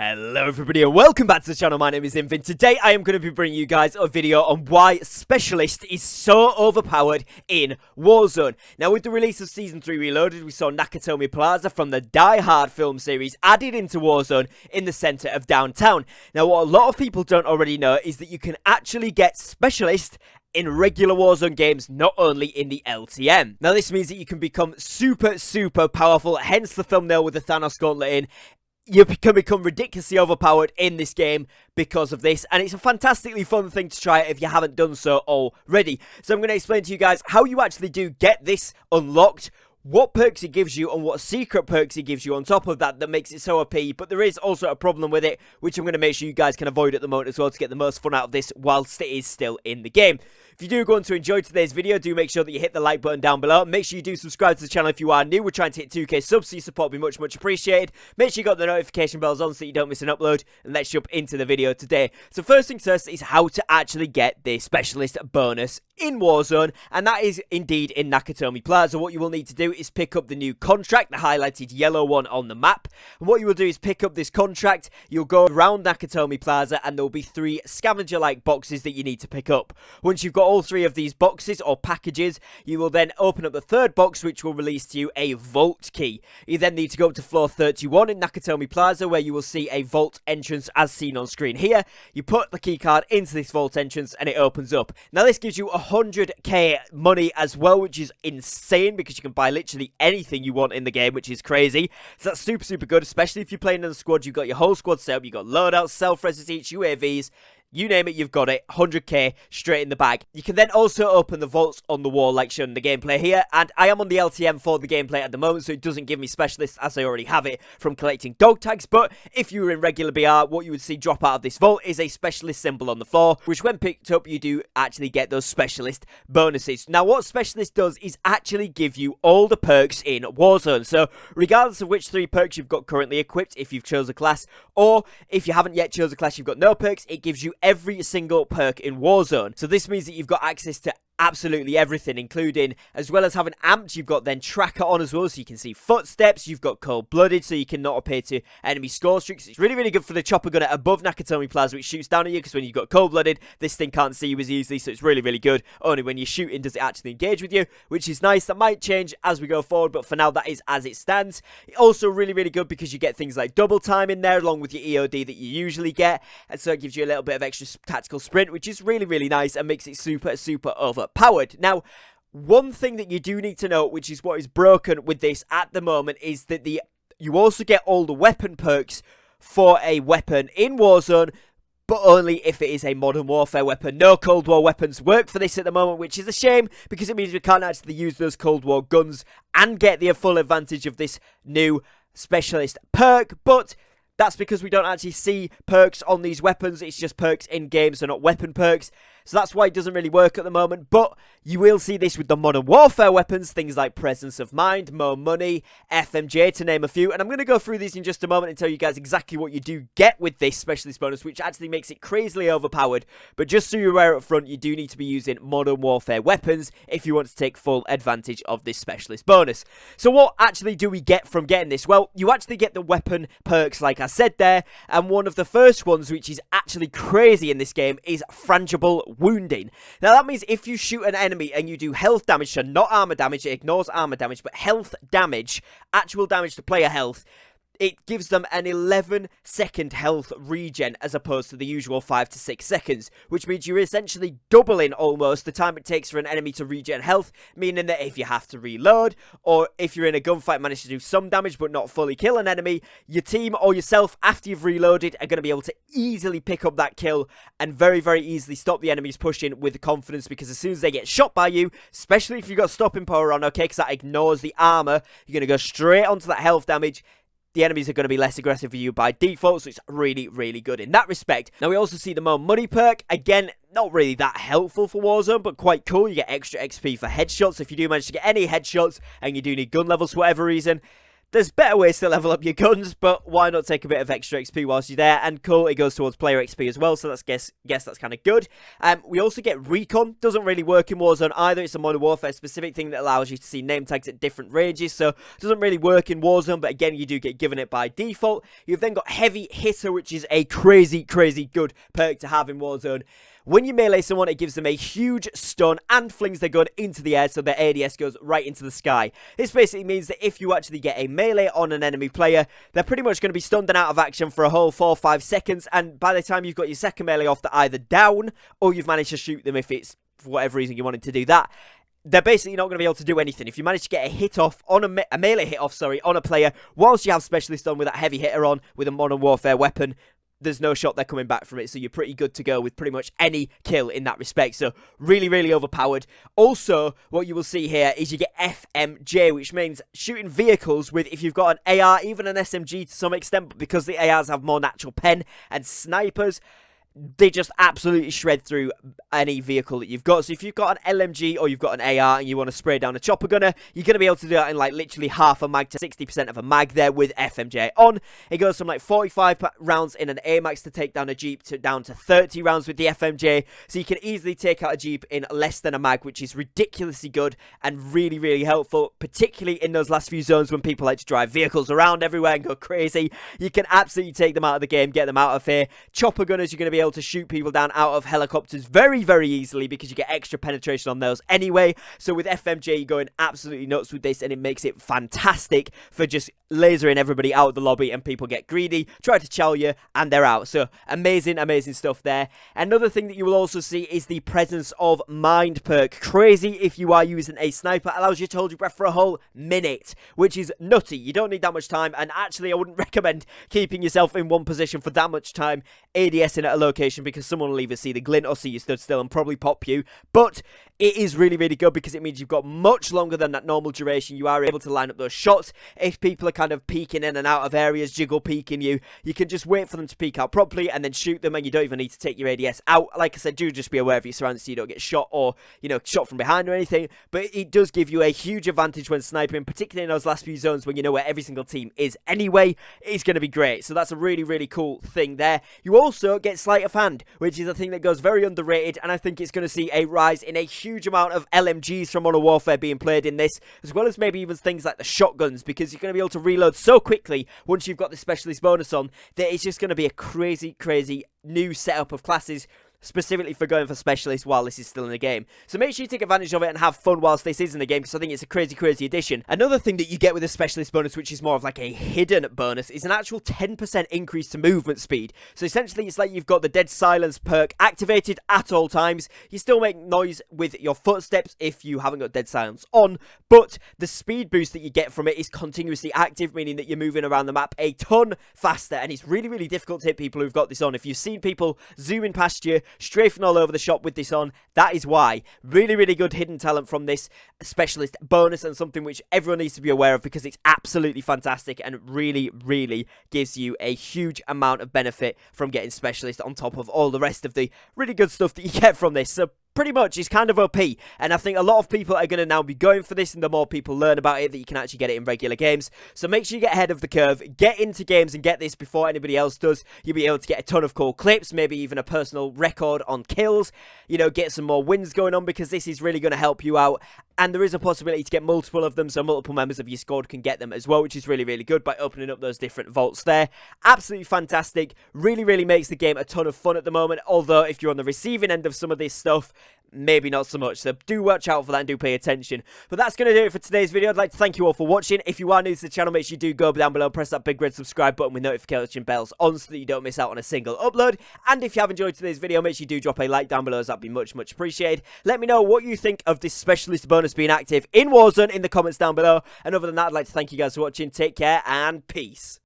Hello everybody and welcome back to the channel. My name is Invin. Today I am going to be bringing you guys a video on why Specalist is so overpowered in Warzone. Now with the release of Season 3 Reloaded, we saw Nakatomi Plaza from the Die Hard film series added into Warzone in the centre of downtown. Now what a lot of people don't already know is that you can actually get Specalist in regular Warzone games, not only in the LTM. Now this means that you can become super powerful, hence the thumbnail with the Thanos gauntlet in. You can become ridiculously overpowered in this game because of this, and it's a fantastically fun thing to try if you haven't done so already. So I'm going to explain to you guys how you actually do get this unlocked, what perks it gives you, and what secret perks it gives you on top of that makes it so OP. But there is also a problem with it, which I'm going to make sure you guys can avoid at the moment as well to get the most fun out of this whilst it is still in the game. If you do go on to enjoy today's video, do make sure that you hit the like button down below. Make sure you do subscribe to the channel if you are new. We're trying to hit 2k subs, so your support will be much appreciated. Make sure you got the notification bells on so you don't miss an upload. And let's jump into the video today. So first things first is how to actually get the Specalist bonus in Warzone. And that is indeed in Nakatomi Plaza. What you will need to do is pick up the new contract, the highlighted yellow one on the map. And what you will do is pick up this contract. You'll go around Nakatomi Plaza and there will be 3 scavenger-like boxes that you need to pick up. Once you've got all 3 of these boxes or packages, you will then open up the 3rd box, which will release to you a vault key. You then need to go up to floor 31 in Nakatomi Plaza, where you will see a vault entrance as seen on screen here. You put the key card into this vault entrance and it opens up. Now this gives you 100k money as well, which is insane because you can buy literally anything you want in the game, which is crazy. So that's super good, especially if you're playing in a squad. You've got your whole squad set up, you've got loadouts, self-res each, UAVs, you name it, you've got it. 100k straight in the bag. You can then also open the vaults on the wall like shown in the gameplay here. And I am on the LTM for the gameplay at the moment, so it doesn't give me Specalist as I already have it from collecting dog tags. But if you were in regular BR, what you would see drop out of this vault is a Specalist symbol on the floor, which when picked up, you do actually get those Specalist bonuses. Now what Specalist does is actually give you all the perks in Warzone. So regardless of which 3 perks you've got currently equipped, if you've chose a class, or if you haven't yet chose a class, you've got no perks, it gives you every single perk in Warzone. So this means that you've got access to absolutely everything, including, as well as having amped, you've got then tracker on as well, so you can see footsteps. You've got cold-blooded, so you can not appear to enemy score streaks. It's really good for the chopper gunner above Nakatomi Plaza, which shoots down at you, because when you've got cold-blooded, this thing can't see you as easily, so it's really good. Only when you're shooting does it actually engage with you, which is nice. That might change as we go forward, but for now that is as it stands. Also really good because you get things like double time in there along with your EOD that you usually get, and so it gives you a little bit of extra tactical sprint, which is really nice and makes it super overpowered. Now, one thing that you do need to know, which is what is broken with this at the moment, is that you also get all the weapon perks for a weapon in Warzone, but only if it is a Modern Warfare weapon. No Cold War weapons work for this at the moment, which is a shame, because it means we can't actually use those Cold War guns and get the full advantage of this new Specalist perk. But that's because we don't actually see perks on these weapons. It's just perks in games, so not weapon perks. So that's why it doesn't really work at the moment. But you will see this with the Modern Warfare weapons, things like Presence of Mind, More Money, FMJ, to name a few. And I'm going to go through these in just a moment and tell you guys exactly what you do get with this Specalist bonus, which actually makes it crazily overpowered. But just so you're aware up front, you do need to be using Modern Warfare weapons if you want to take full advantage of this Specalist bonus. So what actually do we get from getting this? Well, you actually get the weapon perks like I said there. And one of the first ones, which is actually crazy in this game, is Frangible Wounding. Now that means if you shoot an enemy and you do health damage, so not armor damage, it ignores armor damage, but health damage, actual damage to player health, it gives them an 11-second health regen as opposed to the usual 5 to 6 seconds, which means you're essentially doubling almost the time it takes for an enemy to regen health, meaning that if you have to reload, or if you're in a gunfight manage to do some damage but not fully kill an enemy, your team or yourself after you've reloaded are going to be able to easily pick up that kill and very easily stop the enemies pushing with confidence, because as soon as they get shot by you, especially if you've got stopping power on, okay, because that ignores the armor, you're going to go straight onto that health damage. The enemies are going to be less aggressive for you by default, so it's really good in that respect. Now, we also see the More Money perk. Again, not really that helpful for Warzone, but quite cool. You get extra XP for headshots. If you do manage to get any headshots and you do need gun levels for whatever reason, there's better ways to level up your guns, but why not take a bit of extra XP whilst you're there? And cool, it goes towards player XP as well, so that's guess that's kind of good. We also get Recon. Doesn't really work in Warzone either. It's a Modern Warfare specific thing that allows you to see name tags at different ranges, so it doesn't really work in Warzone, but again, you do get given it by default. You've then got Heavy Hitter, which is a crazy good perk to have in Warzone. When you melee someone, it gives them a huge stun and flings their gun into the air, so their ADS goes right into the sky. This basically means that if you actually get a melee on an enemy player, they're pretty much going to be stunned and out of action for a whole 4 or 5 seconds, and by the time you've got your second melee off, they're either down, or you've managed to shoot them if it's, for whatever reason, you wanted to do that. They're basically not going to be able to do anything. If you manage to get a hit off on a melee hit off, on a player, whilst you have Specialist on with that Heavy Hitter on, with a Modern Warfare weapon, there's no shot they're coming back from it, so you're pretty good to go with pretty much any kill in that respect. So really overpowered. Also, what you will see here is you get FMJ, which means shooting vehicles with, if you've got an AR, even an SMG to some extent, but because the ARs have more natural pen and snipers, they just absolutely shred through any vehicle that you've got. So if you've got an LMG or you've got an AR and you want to spray down a chopper gunner, you're going to be able to do that in like literally half a mag to 60% of a mag there with FMJ on. It goes from like 45 rounds in an AMAX to take down a Jeep to down to 30 rounds with the FMJ. So you can easily take out a Jeep in less than a mag, which is ridiculously good and really helpful, particularly in those last few zones when people like to drive vehicles around everywhere and go crazy. You can absolutely take them out of the game, get them out of here. Chopper gunners, you're going to be able to shoot people down out of helicopters very easily because you get extra penetration on those anyway. So with FMJ, you're going absolutely nuts with this, and it makes it fantastic for just lasering everybody out of the lobby, and people get greedy, try to chow you, and they're out. So amazing stuff there. Another thing that you will also see is the presence of Mind perk. Crazy if you are using a sniper. Allows you to hold your breath for a whole minute, which is nutty. You don't need that much time, and actually I wouldn't recommend keeping yourself in one position for that much time, ADSing at a location, because someone will either see the glint or see you stood still and probably pop you. But it is really good because it means you've got much longer than that normal duration. You are able to line up those shots. If people are kind of peeking in and out of areas, jiggle peeking you can just wait for them to peek out properly and then shoot them, and you don't even need to take your ADS out. Like I said, do just be aware of your surroundings so you don't get shot or, you know, shot from behind or anything. But it does give you a huge advantage when sniping, particularly in those last few zones when you know where every single team is anyway. It's going to be great. So that's a really cool thing there. You also get Sleight of Hand, which is a thing that goes very underrated, and I think it's going to see a rise in a huge amount of LMGs from Modern Warfare being played in this, as well as maybe even things like the shotguns, because you're going to be able to reload so quickly once you've got the Specialist bonus on that it's just going to be a crazy new setup of classes specifically for going for Specialist while this is still in the game. So make sure you take advantage of it and have fun whilst this is in the game, because I think it's a crazy addition. Another thing that you get with the Specialist bonus, which is more of like a hidden bonus, is an actual 10% increase to movement speed. So essentially it's like you've got the Dead Silence perk activated at all times. You still make noise with your footsteps if you haven't got Dead Silence on, but the speed boost that you get from it is continuously active, meaning that you're moving around the map a ton faster, and it's really difficult to hit people who've got this on. If you've seen people zooming past you, strafing all over the shop with this on, that is why. Really good hidden talent from this Specialist bonus, and something which everyone needs to be aware of because it's absolutely fantastic and really gives you a huge amount of benefit from getting Specialist on top of all the rest of the really good stuff that you get from this. So pretty much it's kind of OP, and I think a lot of people are going to now be going for this, and the more people learn about it, that you can actually get it in regular games. So make sure you get ahead of the curve, get into games and get this before anybody else does. You'll be able to get a ton of cool clips, maybe even a personal record on kills, you know, get some more wins going on, because this is really going to help you out. And there is a possibility to get multiple of them, so multiple members of your squad can get them as well, which is really good by opening up those different vaults there. Absolutely fantastic. Really makes the game a ton of fun at the moment, although if you're on the receiving end of some of this stuff, maybe not so much. So do watch out for that and do pay attention. But that's going to do it for today's video. I'd like to thank you all for watching. If you are new to the channel, make sure you do go down below, press that big red subscribe button with notification bells on so that you don't miss out on a single upload. And if you have enjoyed today's video, make sure you do drop a like down below, as that'd be much appreciated. Let me know what you think of this Specialist bonus being active in Warzone in the comments down below. And other than that, I'd like to thank you guys for watching. Take care and peace.